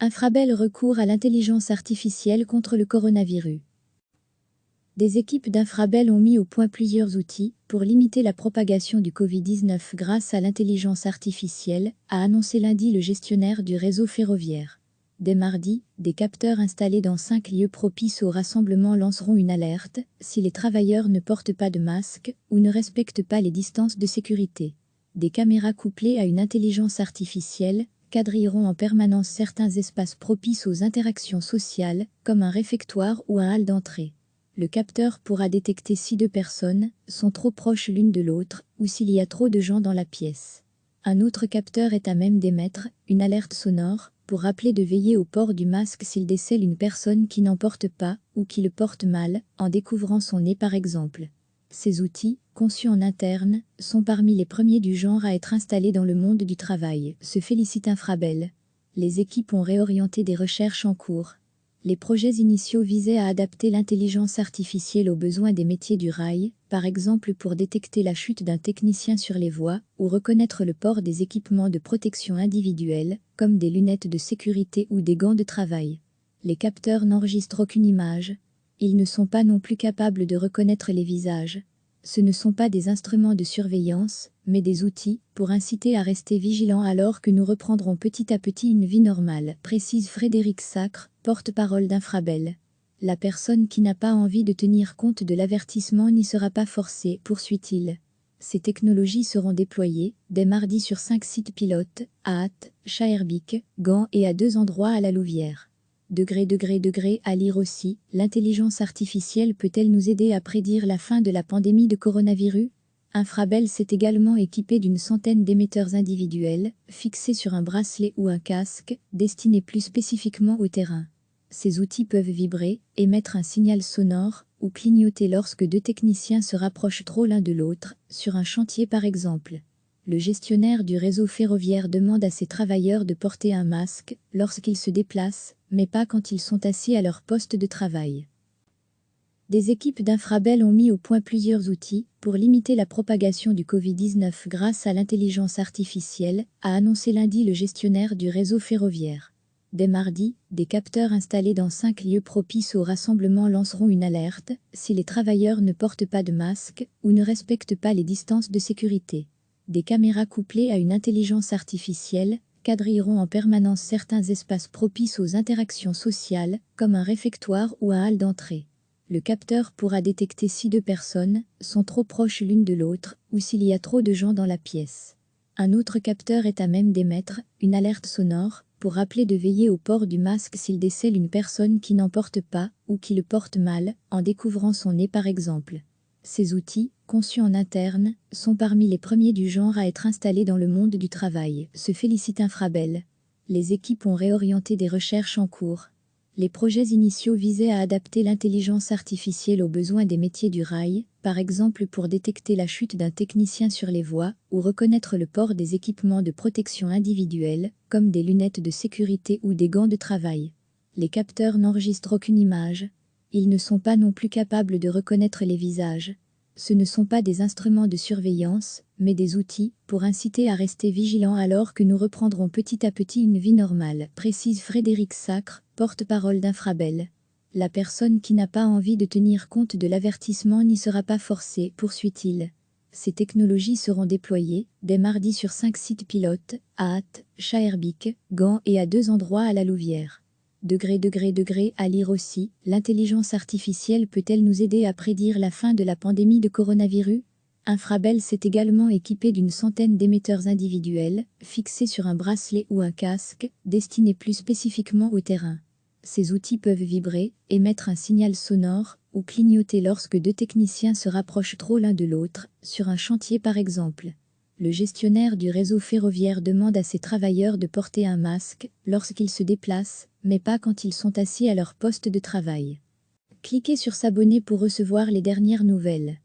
Infrabel recourt à l'intelligence artificielle contre le coronavirus. Des équipes d'Infrabel ont mis au point plusieurs outils pour limiter la propagation du Covid-19 grâce à l'intelligence artificielle, a annoncé lundi le gestionnaire du réseau ferroviaire. Dès mardi, des capteurs installés dans 5 lieux propices au rassemblement lanceront une alerte si les travailleurs ne portent pas de masque ou ne respectent pas les distances de sécurité. Des caméras couplées à une intelligence artificielle quadrilleront en permanence certains espaces propices aux interactions sociales, comme un réfectoire ou un hall d'entrée. Le capteur pourra détecter si 2 personnes sont trop proches l'une de l'autre ou s'il y a trop de gens dans la pièce. Un autre capteur est à même d'émettre une alerte sonore pour rappeler de veiller au port du masque s'il décèle une personne qui n'en porte pas ou qui le porte mal, en découvrant son nez par exemple. Ces outils, conçus en interne, sont parmi les premiers du genre à être installés dans le monde du travail, se félicite Infrabel. Les équipes ont réorienté des recherches en cours. Les projets initiaux visaient à adapter l'intelligence artificielle aux besoins des métiers du rail, par exemple pour détecter la chute d'un technicien sur les voies ou reconnaître le port des équipements de protection individuelle, comme des lunettes de sécurité ou des gants de travail. Les capteurs n'enregistrent aucune image. Ils ne sont pas non plus capables de reconnaître les visages. Ce ne sont pas des instruments de surveillance, mais des outils pour inciter à rester vigilants alors que nous reprendrons petit à petit une vie normale, précise Frédéric Sacre, porte-parole d'Infrabel. La personne qui n'a pas envie de tenir compte de l'avertissement n'y sera pas forcée, poursuit-il. Ces technologies seront déployées dès mardi sur 5 sites pilotes, à Ath, Schaerbeek, Gand et à 2 endroits à la Louvière. À lire aussi, l'intelligence artificielle peut-elle nous aider à prédire la fin de la pandémie de coronavirus? Infrabel s'est également équipé d'une centaine d'émetteurs individuels, fixés sur un bracelet ou un casque, destinés plus spécifiquement au terrain. Ces outils peuvent vibrer, émettre un signal sonore, ou clignoter lorsque 2 techniciens se rapprochent trop l'un de l'autre, sur un chantier par exemple. Le gestionnaire du réseau ferroviaire demande à ses travailleurs de porter un masque lorsqu'ils se déplacent, mais pas quand ils sont assis à leur poste de travail. Des équipes d'Infrabel ont mis au point plusieurs outils pour limiter la propagation du Covid-19 grâce à l'intelligence artificielle, a annoncé lundi le gestionnaire du réseau ferroviaire. Dès mardi, des capteurs installés dans 5 lieux propices au rassemblement lanceront une alerte si les travailleurs ne portent pas de masque ou ne respectent pas les distances de sécurité. Des caméras couplées à une intelligence artificielle quadrilleront en permanence certains espaces propices aux interactions sociales, comme un réfectoire ou un hall d'entrée. Le capteur pourra détecter si 2 personnes sont trop proches l'une de l'autre ou s'il y a trop de gens dans la pièce. Un autre capteur est à même d'émettre une alerte sonore pour rappeler de veiller au port du masque s'il décèle une personne qui n'en porte pas ou qui le porte mal, en découvrant son nez par exemple. Ces outils, conçus en interne, sont parmi les premiers du genre à être installés dans le monde du travail, se félicite Infrabel. Les équipes ont réorienté des recherches en cours. Les projets initiaux visaient à adapter l'intelligence artificielle aux besoins des métiers du rail, par exemple pour détecter la chute d'un technicien sur les voies ou reconnaître le port des équipements de protection individuelle, comme des lunettes de sécurité ou des gants de travail. Les capteurs n'enregistrent aucune image. Ils ne sont pas non plus capables de reconnaître les visages. Ce ne sont pas des instruments de surveillance, mais des outils pour inciter à rester vigilants alors que nous reprendrons petit à petit une vie normale, précise Frédéric Sacre, porte-parole d'Infrabel. La personne qui n'a pas envie de tenir compte de l'avertissement n'y sera pas forcée, poursuit-il. Ces technologies seront déployées dès mardi sur 5 sites pilotes, à Ath, Schaerbeek, Gand et à 2 endroits à la Louvière. À lire aussi, l'intelligence artificielle peut-elle nous aider à prédire la fin de la pandémie de coronavirus? Infrabel s'est également équipé d'une centaine d'émetteurs individuels, fixés sur un bracelet ou un casque, destinés plus spécifiquement au terrain. Ces outils peuvent vibrer, émettre un signal sonore, ou clignoter lorsque 2 techniciens se rapprochent trop l'un de l'autre, sur un chantier par exemple. Le gestionnaire du réseau ferroviaire demande à ses travailleurs de porter un masque lorsqu'ils se déplacent, mais pas quand ils sont assis à leur poste de travail. Cliquez sur s'abonner pour recevoir les dernières nouvelles.